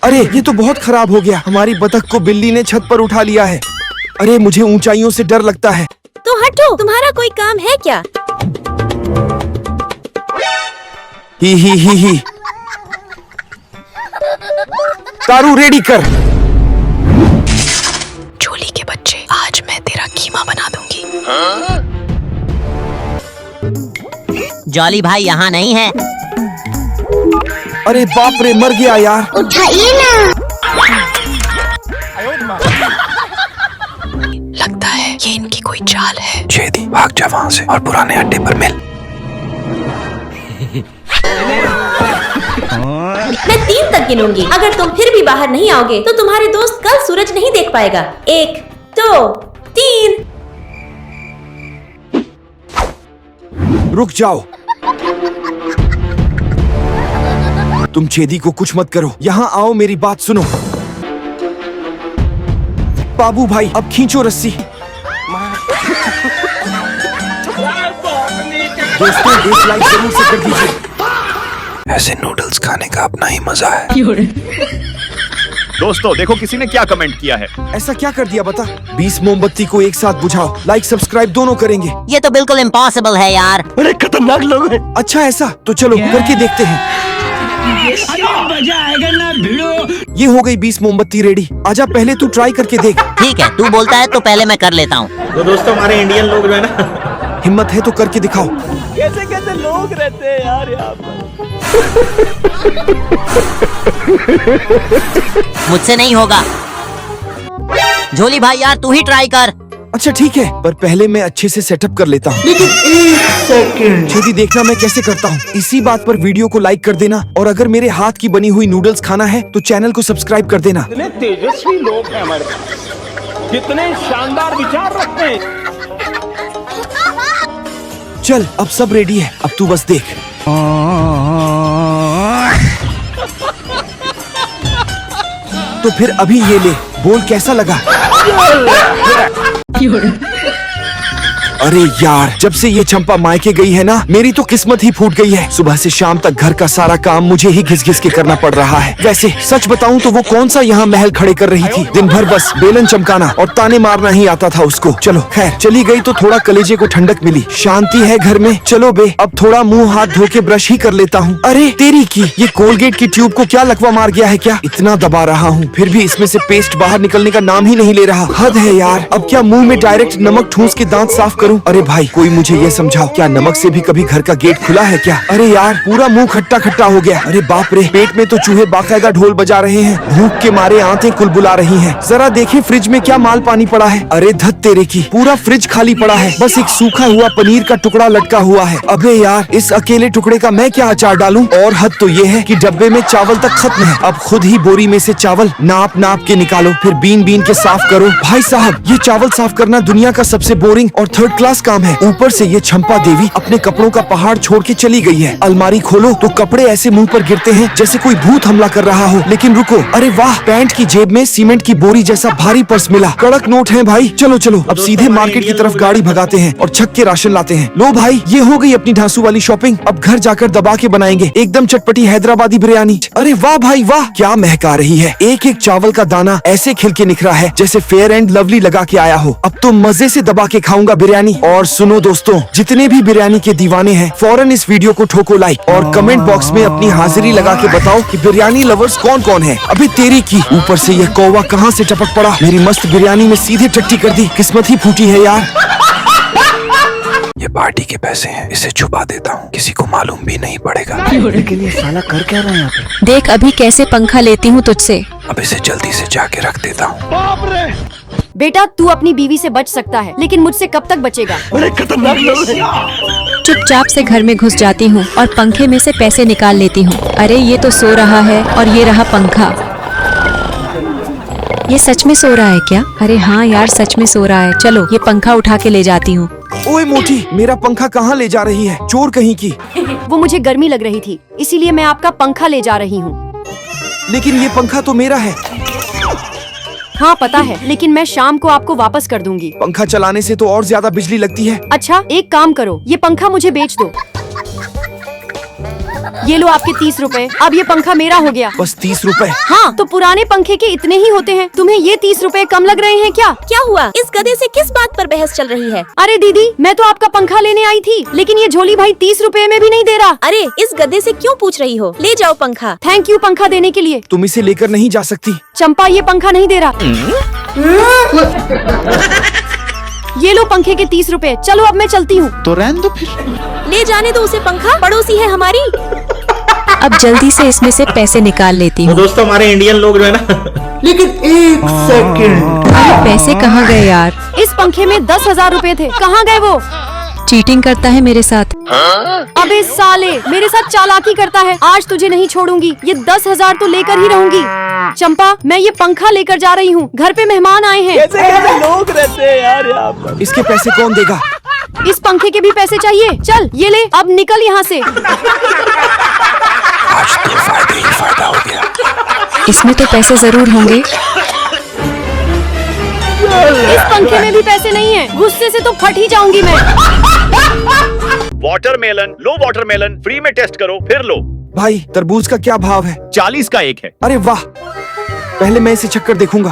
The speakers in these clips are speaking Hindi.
अरे ये तो बहुत खराब हो गया। हमारी बतख को बिल्ली ने छत पर उठा लिया है। अरे मुझे ऊंचाइयों से डर लगता है। तो हटो, तुम्हारा कोई काम है क्या? ही। तारू रेडी कर। झोली के बच्चे, आज मैं तेरा कीमा बना दूंगी। जॉली भाई यहाँ नहीं है। अरे बाप रे, मर गया यार। उठाइए ना। लगता है ये इनकी कोई चाल है। छेदी, भाग जा वहाँ से और पुराने अड्डे पर मिल। मैं 3 तक गिनूंगी। अगर तुम फिर भी बाहर नहीं आओगे तो तुम्हारे दोस्त कल सूरज नहीं देख पाएगा। 1, 2, 3। रुक जाओ। तुम छेदी को कुछ मत करो। यहाँ आओ, मेरी बात सुनो। बाबू भाई, अब खींचो रस्सी। दोस्तों, डिसलाइक जरूर से कर दीजिए। ऐसे नूडल्स खाने का अपना ही मजा है। दोस्तों देखो किसी ने क्या कमेंट किया है। ऐसा क्या कर दिया बता? 20 मोमबत्ती को एक साथ बुझाओ। लाइक सब्सक्राइब दोनों करेंगे। ये तो बिल्कुल इम्पॉसिबल है यार। अरे खतरनाक लोग हैं। अच्छा ऐसा, तो चलो करके देखते हैं। मजा आएगा ना भिड़ो। ये हो गई 20 मोमबत्ती रेडी। आजा, पहले तू ट्राई करके देख। ठीक है, तू बोलता है तो पहले मैं कर लेता हूँ। तो दोस्तों हमारे इंडियन लोग जो है ना, हिम्मत है तो करके दिखाओ। कैसे कैसे लोग रहते हैं यार यहाँ पर। मुझसे नहीं होगा। झोली भाई यार, तू ही ट्राई कर। अच्छा ठीक है, पर पहले मैं अच्छे से सेटअप कर लेता हूँ। लेकिन 1 सेकंड। छेदी, देखना मैं कैसे करता हूँ। इसी बात पर वीडियो को लाइक कर देना, और अगर मेरे हाथ की बनी हुई नूडल्स खाना है तो चैनल को सब्सक्राइब कर देना। कितने तेजस्वी लोग हैं हमारे पास, कितने शानदार विचार रखते हैं। चल, अब सब रेडी है, अब तू बस देख। तो फिर अभी ये ले, बोल कैसा लगा? अरे यार, जब से ये चंपा मायके गई है ना, मेरी तो किस्मत ही फूट गई है। सुबह से शाम तक घर का सारा काम मुझे ही घिस घिस के करना पड़ रहा है। वैसे सच बताऊं तो वो कौन सा यहाँ महल खड़े कर रही थी। दिन भर बस बेलन चमकाना और ताने मारना ही आता था उसको। चलो खैर, चली गई तो थोड़ा कलेजे को ठंडक मिली। शांति है घर में। चलो बे, अब थोड़ा मुंह हाथ धो के ब्रश ही कर लेता हूँ। अरे तेरी की, ये कोलगेट की ट्यूब को क्या लकवा मार गया है क्या? इतना दबा रहा हूँ फिर भी इसमें से पेस्ट बाहर निकलने का नाम ही नहीं ले रहा। हद है यार। अब क्या मुंह में डायरेक्ट नमक ठूस के दांत साफ करूँ? अरे भाई, कोई मुझे ये समझाओ, क्या नमक से भी कभी घर का गेट खुला है क्या? अरे यार, पूरा मुंह खट्टा खट्टा हो गया। अरे बाप रे, पेट में तो चूहे बाकायदा ढोल बजा रहे हैं। भूख के मारे आंतें कुलबुला रही हैं। जरा देखें फ्रिज में क्या माल पानी पड़ा है। अरे धत तेरे की, पूरा फ्रिज खाली पड़ा है। बस एक सूखा हुआ पनीर का टुकड़ा लटका हुआ है। अबे यार, इस अकेले टुकड़े का मैं क्या अचार डालूं? और हद तो ये है कि डब्बे में चावल तक खत्म है। अब खुद ही बोरी में से चावल नाप नाप के निकालो, फिर बीन बीन के साफ करो। भाई साहब, ये चावल साफ करना दुनिया का सबसे बोरिंग और 3rd क्लास काम है। ऊपर से ये चंपा देवी अपने कपड़ों का पहाड़ छोड़ के चली गई है। अलमारी खोलो तो कपड़े ऐसे मुंह पर गिरते हैं जैसे कोई भूत हमला कर रहा हो। लेकिन रुको, अरे वाह, पैंट की जेब में सीमेंट की बोरी जैसा भारी पर्स मिला। कड़क नोट है भाई। चलो चलो, अब सीधे मार्केट की तरफ गाड़ी भगाते हैं और छक के राशन लाते हैं। लो भाई, ये हो गई अपनी ढांसू वाली शॉपिंग। अब घर जाकर दबा के बनाएंगे एकदम चटपटी हैदराबादी बिरयानी। अरे वाह भाई वाह, क्या महका रही है। एक एक चावल का दाना ऐसे खिल के निखरा है जैसे फेयर एंड लवली लगा के आया हो। अब तो मजे से दबा के खाऊंगा बिरयानी। और सुनो दोस्तों, जितने भी बिरयानी के दीवाने हैं, फौरन इस वीडियो को ठोको लाइक और कमेंट बॉक्स में अपनी हाजिरी लगा के बताओ कि बिरयानी लवर्स कौन कौन है। अभी तेरी की, ऊपर से यह कौवा कहां से टपक पड़ा। मेरी मस्त बिरयानी में सीधे टट्टी कर दी। किस्मत ही फूटी है यार। ये पार्टी के पैसे हैं, इसे छुपा देता हूँ, किसी को मालूम भी नहीं पड़ेगा। लेकिन ये साला कर क्या रहा है यहाँ पे? देख अभी कैसे पंखा लेती हूँ तुझसे। अब इसे जल्दी से जाके रख देता हूँ। बाप रे, बेटा तू अपनी बीवी से बच सकता है, लेकिन मुझसे कब तक बचेगा? बड़े खतरनाक लोग हैं। चुपचाप से घर में घुस जाती हूँ और पंखे में से पैसे निकाल लेती हूँ। अरे ये तो सो रहा है और ये रहा पंखा। ये सच में सो रहा है क्या? अरे हाँ यार, सच में सो रहा है। चलो ये पंखा उठा के ले जाती हूँ। ओए मोटी, मेरा पंखा कहाँ ले जा रही है? चोर कहीं की। वो मुझे गर्मी लग रही थी, इसीलिए मैं आपका पंखा ले जा रही हूँ। लेकिन ये पंखा तो मेरा है। हाँ पता है, लेकिन मैं शाम को आपको वापस कर दूंगी। पंखा चलाने से तो और ज्यादा बिजली लगती है। अच्छा एक काम करो, ये पंखा मुझे बेच दो। ये लो आपके 30 रुपए। अब ये पंखा मेरा हो गया। बस 30 रुपए? हाँ, तो पुराने पंखे के इतने ही होते हैं। तुम्हें ये 30 रुपए कम लग रहे हैं क्या? क्या हुआ? इस गधे से किस बात पर बहस चल रही है? अरे दीदी, मैं तो आपका पंखा लेने आई थी, लेकिन ये झोली भाई 30 रुपए में भी नहीं दे रहा। अरे इस गधे से क्यों पूछ रही हो? ले जाओ पंखा। थैंक यू पंखा देने के लिए। तुम इसे लेकर नहीं जा सकती। चंपा, ये पंखा नहीं दे रहा। ये लो पंखे के 30 रुपए। चलो अब मैं चलती हूँ। तो रहने दो फिर। ले जाने दो उसे, पंखा पड़ोसी है हमारी। अब जल्दी से इसमें से पैसे निकाल लेती तो हूँ। दोस्तों हमारे इंडियन लोग जो है ना लेकिन एक सेकंड, अरे पैसे कहाँ गए यार? इस पंखे में 10,000 रुपए थे, कहाँ गए वो? चीटिंग करता है मेरे साथ। अबे साले, मेरे साथ चालाकी करता है। आज तुझे नहीं छोड़ूंगी। ये 10,000 तो लेकर ही रहूंगी। चंपा, मैं ये पंखा लेकर जा रही हूँ। घर पे मेहमान आए हैं। कैसे लोग रहते हैं यार यहाँ पर। इसके पैसे कौन देगा? इस पंखे के भी पैसे चाहिए। चल ये ले, अब निकल यहाँ से। आज तो फायदा ही फायदा हो गया। इसमें तो पैसे जरूर होंगे। इस पंखे में भी पैसे नहीं है। गुस्से से तो फट ही जाऊंगी मैं। वाटरमेलन लो, वाटरमेलन फ्री में टेस्ट करो फिर लो। भाई तरबूज का क्या भाव है? 40 का एक है। अरे वाह, पहले मैं इसे चक्कर देखूंगा।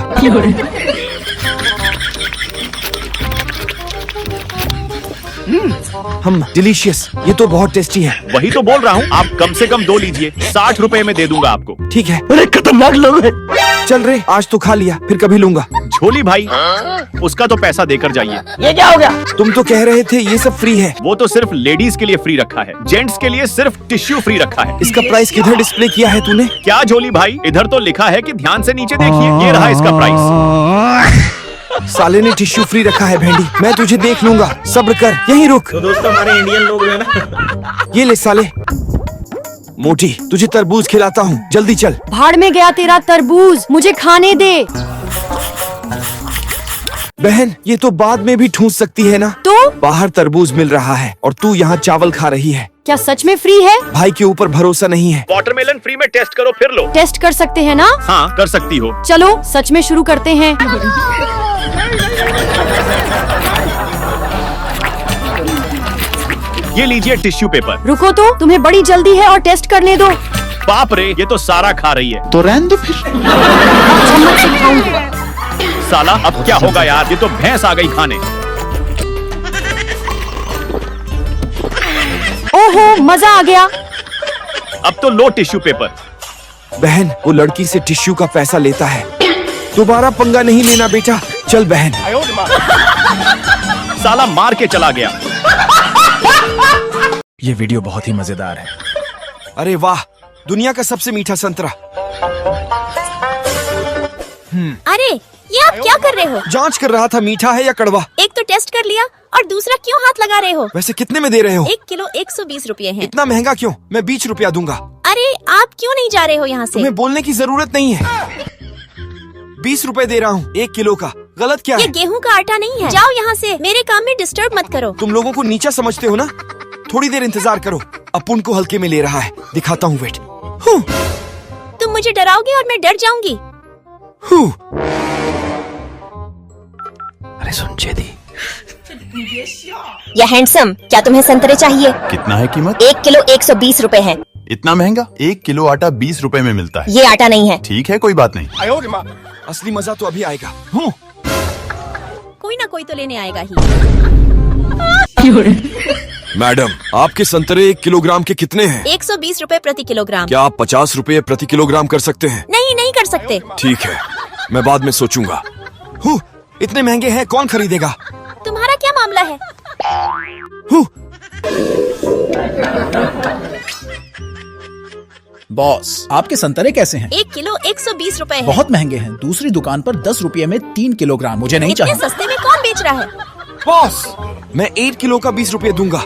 हम डिलीशियस, ये तो बहुत टेस्टी है। वही तो बोल रहा हूँ, आप कम से कम 2 लीजिए। 60 रुपए में दे दूंगा आपको। ठीक है, अरे खतरनाक लोग हैं। चल रे, आज तो खा लिया, फिर कभी लूंगा। झोली भाई, उसका तो पैसा देकर जाइए। ये क्या हो गया? तुम तो कह रहे थे ये सब फ्री है। वो तो सिर्फ लेडीज के लिए फ्री रखा है, जेंट्स के लिए सिर्फ टिश्यू फ्री रखा है। इसका प्राइस किधर डिस्प्ले किया है तूने? क्या झोली भाई, इधर तो लिखा है कि ध्यान से नीचे देखिए। ये रहा इसका प्राइस। साले ने टिश्यू फ्री रखा है। भेंडी, मैं तुझे देख लूंगा, सब्र कर, यहीं रुक। तो दोस्तों हमारे इंडियन लोग जो है ना ये ले साले। मोटी, तुझे तरबूज खिलाता हूँ, जल्दी चल। भाड़ में गया तेरा तरबूज, मुझे खाने दे। बहन, ये तो बाद में भी ठूस सकती है ना? तो बाहर तरबूज मिल रहा है और तू यहाँ चावल खा रही है। क्या सच में फ्री है? भाई के ऊपर भरोसा नहीं है। वाटरमेलन फ्री में टेस्ट करो फिर लो। टेस्ट कर सकते हैं ना? हाँ कर सकती हो। चलो सच में शुरू करते हैं। ये लीजिए टिश्यू पेपर। रुको तो, तुम्हें बड़ी जल्दी है और टेस्ट करने दो। बाप रे, ये तो सारा खा रही है। तो रहने दो फिर। चम्मच से खाऊंगी। साला अब क्या होगा यार, ये तो भैंस आ गई खाने। ओहो, मजा आ गया। अब तो लो टिश्यू पेपर। बहन, वो लड़की से टिश्यू का पैसा लेता है। दोबारा पंगा नहीं लेना बेटा। चल बहन। साला मार के चला गया। ये वीडियो बहुत ही मजेदार है। अरे वाह, दुनिया का सबसे मीठा संतरा। अरे ये आप क्या कर रहे हो? जांच कर रहा था मीठा है या कड़वा। एक तो टेस्ट कर लिया और दूसरा क्यों हाथ लगा रहे हो? वैसे कितने में दे रहे हो? 1 किलो 120 रुपए है। इतना महंगा क्यों? मैं 20 रुपया दूंगा। अरे आप क्यों नहीं जा रहे हो यहाँ से? तुम्हें बोलने की जरूरत नहीं है। 20 रुपए दे रहा हूँ 1 किलो का। गलत क्या ये है? गेहूं का आटा नहीं है। जाओ यहाँ से, मेरे काम में डिस्टर्ब मत करो। तुम लोगों को नीचा समझते हो ना? थोड़ी देर इंतजार करो, अपुन को हल्के में ले रहा है। दिखाता हूँ, वेट। तुम मुझे डराओगे और मैं डर जाऊंगी। अरे सुन चेदी, या हैंडसम, क्या तुम्हें संतरे चाहिए? कितना है कीमत? 1 किलो 120 रुपए है। इतना महंगा? 1 किलो आटा 20 रुपए में मिलता है। ये आटा नहीं है। ठीक है, कोई बात नहीं। असली मजा तो अभी आएगा। कोई ना कोई तो लेने आएगा ही। मैडम, आपके संतरे 1 किलोग्राम के कितने हैं? 120 रुपए प्रति किलोग्राम। क्या आप 50 रुपए प्रति किलोग्राम कर सकते हैं? नहीं कर सकते। ठीक है, मैं बाद में सोचूंगा। इतने महंगे हैं, कौन खरीदेगा? तुम्हारा क्या मामला है? बॉस, आपके संतरे कैसे हैं? 1 किलो 120 रुपए है। बहुत महंगे हैं। दूसरी दुकान पर 10 रुपए में 3 किलोग्राम। मुझे नहीं इतने चाहिए। सस्ते में कौन बेच रहा है? बॉस, मैं 8 किलो का 20 रुपए दूंगा।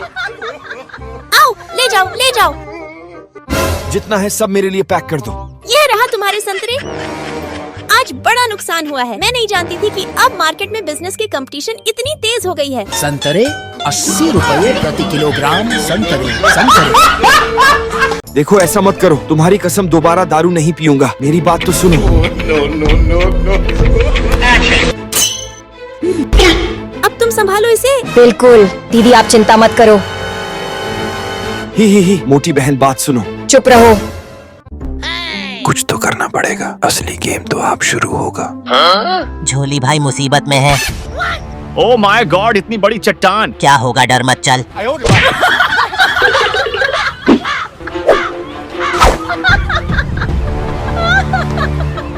आओ, ले जाओ। जितना है सब मेरे लिए पैक कर दो। यह रहा तुम्हारे संतरे। आज बड़ा नुकसान हुआ है। मैं नहीं जानती थी कि अब मार्केट में बिजनेस की कंपटीशन इतनी तेज हो गई है। संतरे 80 रुपए प्रति किलोग्राम। संतरे। देखो, ऐसा मत करो, तुम्हारी कसम दोबारा दारू नहीं पीऊंगा। मेरी बात तो सुनो। अब तुम संभालो इसे। बिल्कुल दीदी, आप चिंता मत करो। ही मोटी बहन, बात सुनो। चुप रहो। कुछ तो करना पड़ेगा, असली गेम तो आप शुरू होगा। झोली भाई मुसीबत में है। ओ माय गॉड, इतनी बड़ी चट्टान। क्या होगा, डर मत, चल।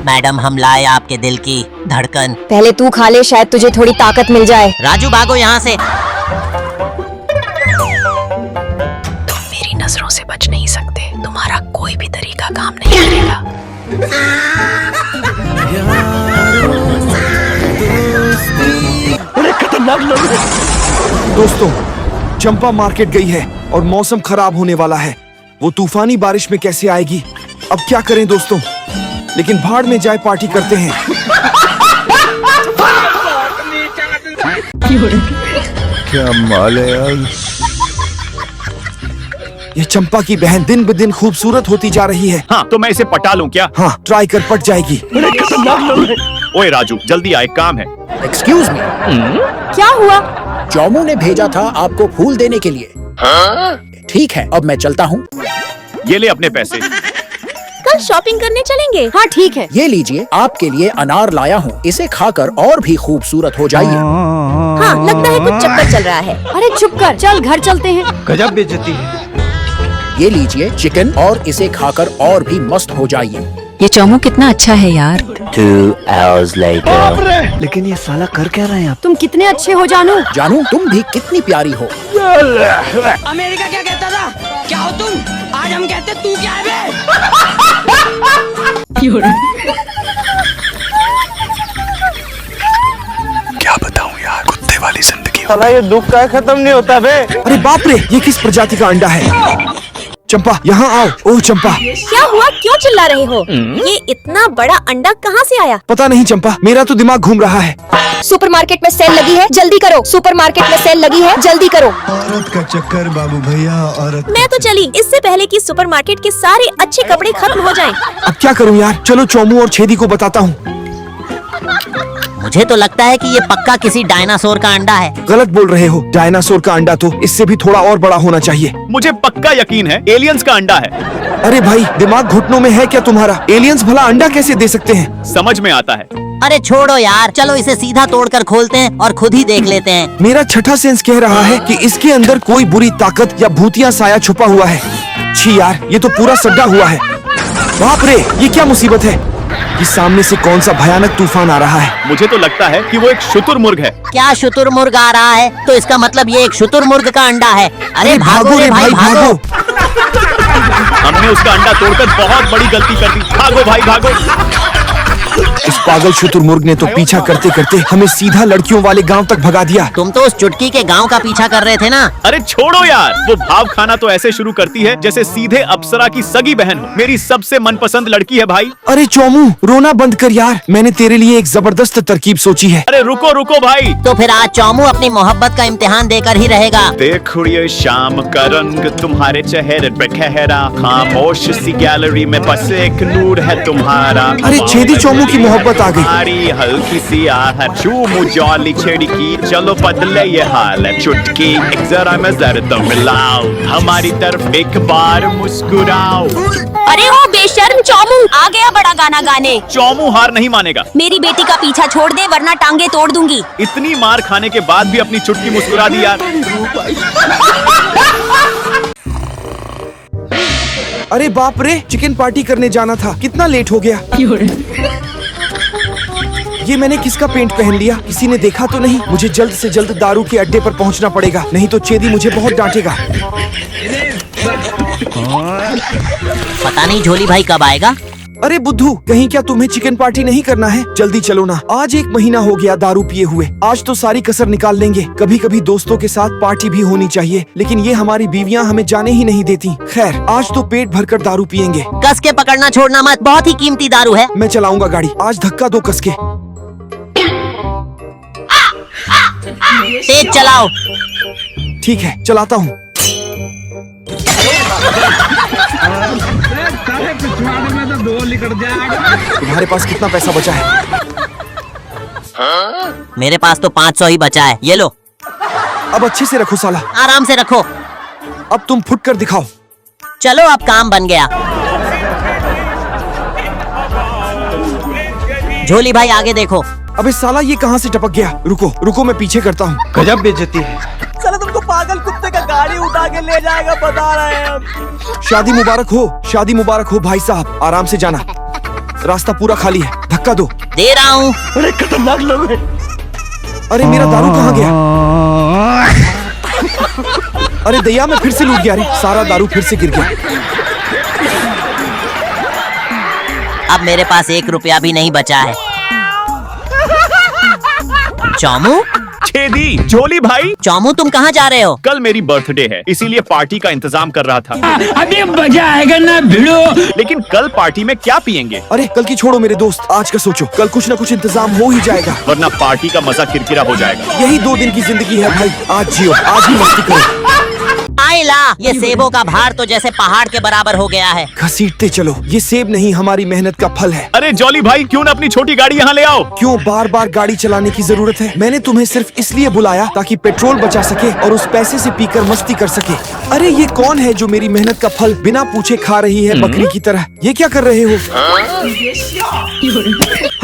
मैडम, हम लाए आपके दिल की धड़कन। पहले तू खा ले, शायद तुझे थोड़ी ताकत मिल जाए। राजू भागो यहाँ से। तुम मेरी नजरों से बच नहीं सकते, तुम्हारा कोई भी तरीका काम नहीं करेगा। दोस्तों, चंपा मार्केट गई है और मौसम खराब होने वाला है। वो तूफानी बारिश में कैसे आएगी? अब क्या करें दोस्तों? लेकिन भाड़ में जाए, पार्टी करते हैं। क्या माल है यार। ये चंपा की बहन दिन ब दिन खूबसूरत होती जा रही है। हाँ, तो मैं इसे पटा लूं क्या? हाँ, ट्राई कर, पट जाएगी। ओए राजू, जल्दी आ, एक काम है। एक्सक्यूज मी, क्या हुआ? चौमू ने भेजा था आपको फूल देने के लिए। ठीक है, अब मैं चलता हूँ। ये ले अपने पैसे। कल शॉपिंग करने चलेंगे। हाँ ठीक है। ये लीजिए, आपके लिए अनार लाया हूँ। इसे खाकर और भी खूबसूरत हो जाइए। हाँ, लगता है कुछ चक्कर चल रहा है। अरे चुप कर, चल घर चलते हैं। गजब बेइज्जती है। ये लीजिए चिकन, और इसे खाकर और भी मस्त हो जाइए। ये चौमू कितना अच्छा है यार। 2 hours later। लेकिन ये साला कर क्या रहे हैं आप? तुम कितने अच्छे हो जानू। जानू, तुम भी कितनी प्यारी हो। अमेरिका क्या कहता था? क्या हो तुम? आज हम कहते तू क्या है बे? क्या बताऊं यार, कुत्ते वाली जिंदगी। साला ये दुख का खत्म नहीं होता बे। अरे बाप रे, ये किस प्रजाति का अंडा है? चंपा, यहाँ आओ। ओह चंपा। क्या हुआ, क्यों चिल्ला रहे हो? ये इतना बड़ा अंडा कहाँ से आया? पता नहीं चंपा, मेरा तो दिमाग घूम रहा है। सुपरमार्केट में सेल लगी है, जल्दी करो। सुपरमार्केट में सेल लगी है, जल्दी करो। औरत का चक्कर बाबू भैया, औरत। मैं तो चली, इससे पहले कि सुपरमार्केट के सारे अच्छे कपड़े खत्म हो जाएं। अब क्या करूं यार? चलो चौमू और छेदी को बताता हूँ। मुझे तो लगता है कि ये पक्का किसी डायनासोर का अंडा है। गलत बोल रहे हो, डायनासोर का अंडा तो इससे भी थोड़ा और बड़ा होना चाहिए। मुझे पक्का यकीन है एलियंस का अंडा है। अरे भाई, दिमाग घुटनों में है क्या तुम्हारा? एलियंस भला अंडा कैसे दे सकते हैं? समझ में आता है। अरे छोड़ो यार, चलो इसे सीधा तोड़कर खोलते हैं और खुद ही देख लेते हैं। मेरा छठा सेंस कह रहा है कि इसके अंदर कोई बुरी ताकत या भूतिया साया छुपा हुआ है। छी यार, ये तो पूरा सड्डा हुआ है। बाप रे, ये क्या मुसीबत है? कि सामने से कौन सा भयानक तूफान आ रहा है। मुझे तो लगता है कि वो एक शुतुरमुर्ग है। क्या शुतुरमुर्ग आ रहा है? तो इसका मतलब ये एक शुतुरमुर्ग का अंडा है। अरे भागो रे भाई, भागो। हमने उसका अंडा तोड़कर बहुत बड़ी गलती कर दी। भागो भाई भागो। इस पागल शुतुरमुर्ग ने तो पीछा करते करते हमें सीधा लड़कियों वाले गांव तक भगा दिया। तुम तो उस चुटकी के गांव का पीछा कर रहे थे ना। अरे छोड़ो यार, वो भाव खाना तो ऐसे शुरू करती है जैसे सीधे अप्सरा की सगी बहन हो। मेरी सबसे मनपसंद लड़की है भाई। अरे चौमू, रोना बंद कर यार, मैंने तेरे लिए एक जबरदस्त तरकीब सोची है। अरे रुको रुको भाई। तो फिर आज चौमू अपनी मोहब्बत का इम्तिहान देकर ही रहेगा। देखो ये शाम का रंग तुम्हारे चेहरे पे गहरा, खामोश सी गैलरी में बस एक नूर है तुम्हारा। अरे छेदी चौमू की मोहब्बत आ गई। हमारी हल्की सी आहट, चूमू जॉली छेड़ी की, चलो बदले ये हाल है चुटकी, एक जरा नजर तो मिलाओ, हमारी तरफ एक बार मुस्कुराओ। अरे ओ बेशर्म चौमू, आ गया बड़ा गाना गाने। चौमू हार नहीं मानेगा। मेरी बेटी का पीछा छोड़ दे वरना टांगे तोड़ दूंगी। इतनी मार खाने के बाद भी अपनी चुटकी मुस्कुरा दी यार। अरे बाप रे, चिकन पार्टी करने जाना था, कितना लेट हो गया। ये मैंने किसका पेंट पहन लिया? किसी ने देखा तो नहीं? मुझे जल्द से जल्द दारू के अड्डे पर पहुंचना पड़ेगा, नहीं तो छेदी मुझे बहुत डांटेगा। पता नहीं झोली भाई कब आएगा। अरे बुद्धू, कहीं क्या तुम्हें चिकन पार्टी नहीं करना है? जल्दी चलो ना, आज 1 महीना हो गया दारू पिए हुए। आज तो सारी कसर निकाल लेंगे। कभी कभी दोस्तों के साथ पार्टी भी होनी चाहिए, लेकिन ये हमारी बीवियां हमें जाने ही नहीं देती। खैर, आज तो पेट भरकर दारू पियेंगे। कस के पकड़ना छोड़ना मत, बहुत ही कीमती दारू है। मैं चलाऊंगा गाड़ी, आज धक्का दो कस के। तेज चलाओ। ठीक है, चलाता हूँ। तुम्हारे पास कितना पैसा बचा है? मेरे पास तो 500 ही बचा है, ये लो। अब अच्छे से रखो साला। आराम से रखो। अब तुम फुट कर दिखाओ। चलो अब काम बन गया। झोली भाई आगे देखो। अबे साला ये कहाँ से टपक गया? रुको रुको, मैं पीछे करता हूँ। गजब बेइज्जती है। साला तुमको पागल कुत्ते का गाड़ी उठा के ले जाएगा, बता रहे हैं हम। शादी मुबारक हो, शादी मुबारक हो भाई साहब। आराम से जाना, रास्ता पूरा खाली है। धक्का दो। दे रहा हूँ। अरे खतरनाक लोग हैं। अरे मेरा दारू कहाँ गया? अरे दया, मैं फिर से लूट गया रे। सारा दारू फिर से गिर गया। अब मेरे पास 1 रुपया भी नहीं बचा है। चौमू, छेदी, झोली भाई। चौमू तुम कहाँ जा रहे हो? कल मेरी बर्थडे है, इसीलिए पार्टी का इंतजाम कर रहा था। अभी मजा आएगा ना भिड़ो। लेकिन कल पार्टी में क्या पियेंगे? अरे कल की छोड़ो मेरे दोस्त, आज का सोचो। कल कुछ न कुछ इंतजाम हो ही जाएगा, वरना पार्टी का मजा किरकिरा हो जाएगा। यही 2 दिन की जिंदगी है भाई। आज जियो, आज ही मस्ती करो। आइला, ये सेबों का भार तो जैसे पहाड़ के बराबर हो गया है। घसीटते चलो, ये सेब नहीं हमारी मेहनत का फल है। अरे जॉली भाई, क्यों ना अपनी छोटी गाड़ी यहाँ ले आओ? क्यों बार बार गाड़ी चलाने की जरूरत है? मैंने तुम्हें सिर्फ इसलिए बुलाया ताकि पेट्रोल बचा सके और उस पैसे से पीकर मस्ती कर सके। अरे ये कौन है जो मेरी मेहनत का फल बिना पूछे खा रही है बकरी की तरह? ये क्या कर रहे हो?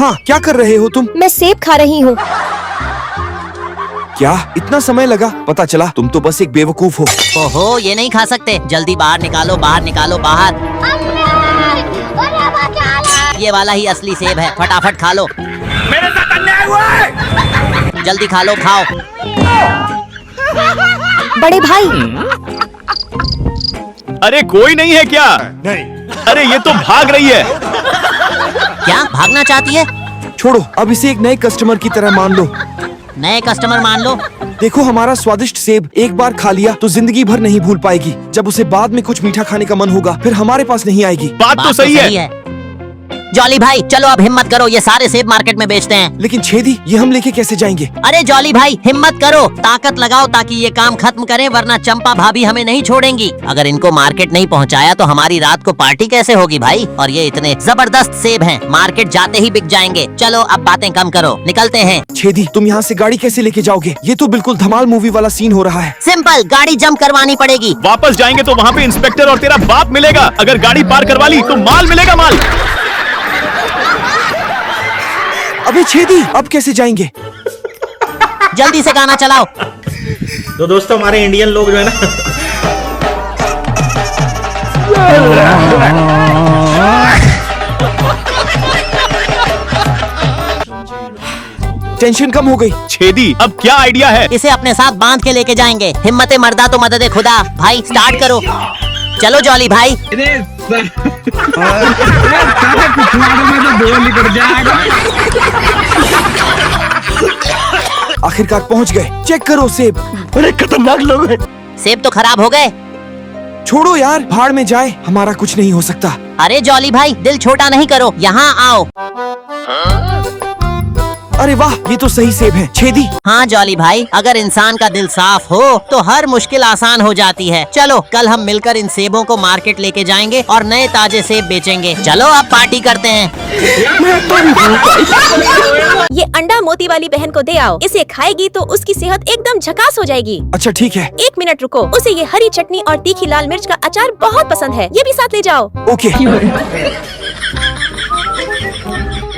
हाँ, क्या कर रहे हो तुम? मैं सेब खा रही हूँ। क्या इतना समय लगा? पता चला तुम तो बस एक बेवकूफ हो। ओहो, ये नहीं खा सकते। जल्दी बाहर निकालो, बाहर निकालो, बाहर। ये वाला ही असली सेब है, फटाफट खा लो। मेरे साथ अन्याय हुआ है। जल्दी खा लो, खाओ। बड़े भाई, अरे कोई नहीं है क्या? नहीं। अरे ये तो भाग रही है। क्या भागना चाहती है? छोड़ो, अब इसे एक नए कस्टमर की तरह मान लो। नए कस्टमर मान लो। देखो, हमारा स्वादिष्ट सेब एक बार खा लिया तो जिंदगी भर नहीं भूल पाएगी। जब उसे बाद में कुछ मीठा खाने का मन होगा, फिर हमारे पास नहीं आएगी। बात तो सही है। जॉली भाई चलो अब हिम्मत करो, ये सारे सेब मार्केट में बेचते हैं। लेकिन छेदी, ये हम लेके कैसे जाएंगे? अरे जॉली भाई हिम्मत करो, ताकत लगाओ ताकि ये काम खत्म करें, वरना चंपा भाभी हमें नहीं छोड़ेंगी। अगर इनको मार्केट नहीं पहुंचाया तो हमारी रात को पार्टी कैसे होगी भाई? और ये इतने जबरदस्त सेब हैं, मार्केट जाते ही बिक जाएंगे। चलो अब बातें कम करो, निकलते हैं। छेदी, तुम यहाँ से गाड़ी कैसे लेके जाओगे? ये तो बिल्कुल धमाल मूवी वाला सीन हो रहा है। सिंपल, गाड़ी जंप करवानी पड़ेगी। वापस जाएंगे तो वहाँ पे इंस्पेक्टर और तेरा बाप मिलेगा। अगर गाड़ी पार करवा ली तो माल मिलेगा, माल। अबे छेदी, अब कैसे जाएंगे? जल्दी से गाना चलाओ। तो दोस्तों हमारे इंडियन लोग जो है ना टेंशन कम हो गई। छेदी, अब क्या आइडिया है? इसे अपने साथ बांध के लेके जाएंगे। हिम्मत मर्दा तो मदद खुदा। भाई स्टार्ट करो। चलो जॉली भाई। आखिरकार पहुंच गए। चेक करो सेब। अरे खतरनाक लोग हैं। सेब तो खराब हो गए। छोड़ो यार, भाड़ में जाए, हमारा कुछ नहीं हो सकता। अरे जॉली भाई दिल छोटा नहीं करो, यहाँ आओ। अरे वाह, ये तो सही सेब है। छेदी। हाँ जॉली भाई, अगर इंसान का दिल साफ हो तो हर मुश्किल आसान हो जाती है। चलो कल हम मिलकर इन सेबों को मार्केट लेके जाएंगे और नए ताजे सेब बेचेंगे। चलो अब पार्टी करते हैं। ये अंडा मोती वाली बहन को दे आओ, इसे खाएगी तो उसकी सेहत एकदम झकास हो जाएगी। अच्छा ठीक है। 1 मिनट रुको, उसे ये हरी चटनी और तीखी लाल मिर्च का अचार बहुत पसंद है, ये भी साथ ले जाओ। ओके।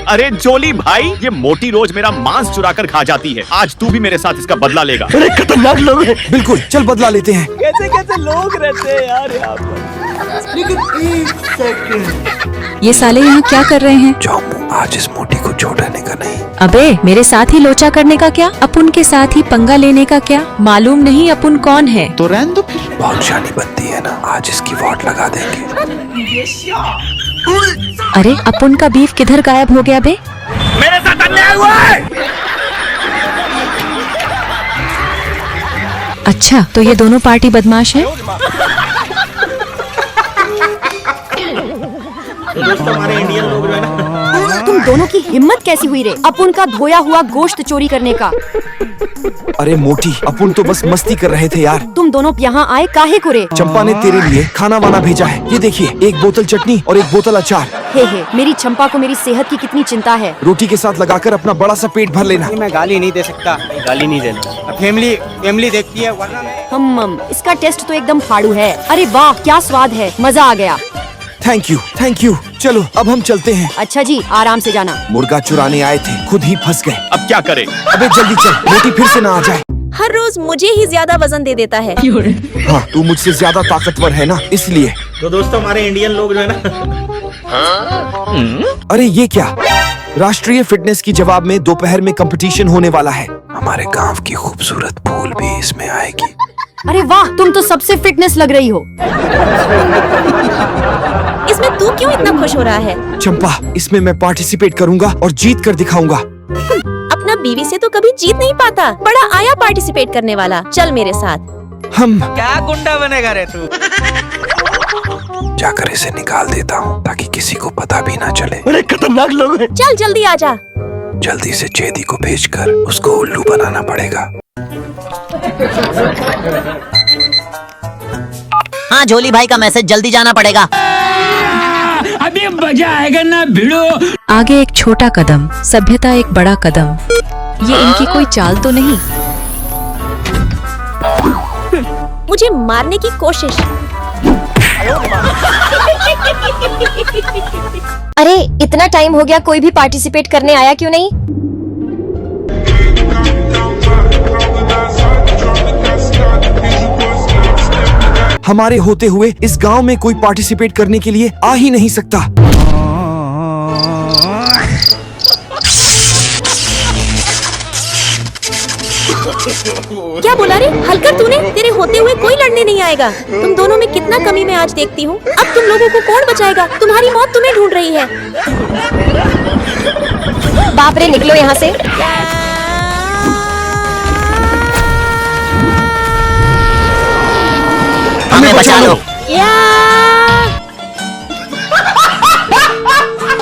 अरे जोली भाई, ये मोटी रोज मेरा मांस चुरा कर खा जाती है। आज तू भी मेरे साथ इसका बदला लेगा। अरे खतरनाक लोग हैं। बिल्कुल, चल बदला लेते हैं। कैसे कैसे लोग रहते हैं यार यहाँ पर। लेकिन 1 सेकंड, ये साले यहाँ क्या कर रहे हैं? चौमू, आज इस मोटी को छोड़ने का नहीं। अबे मेरे साथ ही लोचा करने का क्या? अपुन के साथ ही पंगा लेने का क्या? मालूम नहीं अपुन कौन है? तो रहने दो फिर। बहुत शानी बनती है ना, आज इसकी वोट लगा देंगे। अरे अपुन का बीफ किधर गायब हो गया बे? मेरे साथ अन्याय हुआ है। अच्छा तो ये दोनों पार्टी बदमाश हैं? तो दोस्तों हमारे इंडियन लोग जो है ना तुम दोनों की हिम्मत कैसी हुई रे अपुन का धोया हुआ गोश्त चोरी करने का? अरे मोटी, अपुन तो बस मस्ती कर रहे थे यार। तुम दोनों यहाँ आए काहे को रे? चंपा ने तेरे लिए खाना वाना भेजा है। ये देखिए, 1 बोतल चटनी और 1 बोतल अचार। हे मेरी चंपा को मेरी सेहत की कितनी चिंता है। रोटी के साथ लगाकर अपना बड़ा सा पेट भर लेना। मैं गाली नहीं दे सकता, गाली नहीं देना। फैमिली देखती है वरना मैं... इसका टेस्ट तो एकदम फाड़ू है। अरे वाह क्या स्वाद है, मजा आ गया। Thank you. चलो अब हम चलते हैं। अच्छा जी, आराम से जाना। मुर्गा चुराने आए थे, खुद ही फंस गए। अब क्या करें? अबे जल्दी चल, रोटी फिर से ना आ जाए। हर रोज मुझे ही ज्यादा वजन दे देता है। हाँ तू मुझसे ज्यादा ताकतवर है ना, इसलिए। तो दोस्तों हमारे इंडियन लोग जो है ना अरे ये क्या, राष्ट्रीय फिटनेस की जवाब में दोपहर में कंपटीशन होने वाला है। हमारे गांव की खूबसूरत फूल भी इसमें आएगी। अरे वाह, तुम तो सबसे फिटनेस लग रही हो। इसमें तू क्यों इतना खुश हो रहा है? चंपा, इसमें मैं पार्टिसिपेट करूंगा और जीत कर दिखाऊंगा। अपना बीवी से तो कभी जीत नहीं पाता, बड़ा आया पार्टिसिपेट करने वाला। चल मेरे साथ। हम क्या गुंडा बनेगा रे तू? जाकर इसे निकाल देता हूँ ताकि किसी को पता भी ना चले। अरे खतरनाक लोग हैं। चल जल्दी आजा। जल्दी से चेदी को भेजकर उसको उल्लू बनाना पड़ेगा। हाँ झोली भाई का मैसेज, जल्दी जाना पड़ेगा। अभी मजा आएगा ना भिड़ो। आगे एक छोटा कदम, सभ्यता एक बड़ा कदम। ये इनकी कोई चाल तो नहीं? मुझे मारने की कोशिश। अरे इतना टाइम हो गया, कोई भी पार्टिसिपेट करने आया क्यों नहीं? हमारे होते हुए इस गांव में कोई पार्टिसिपेट करने के लिए आ ही नहीं सकता। क्या बोला रे? हलकर तूने? तेरे होते हुए कोई लड़ने नहीं आएगा। तुम दोनों में कितना कमी मैं आज देखती हूँ। अब तुम लोगों को कौन बचाएगा? तुम्हारी मौत तुम्हें ढूंढ रही है। बाप रे, निकलो यहाँ से। हमें बचा लो। या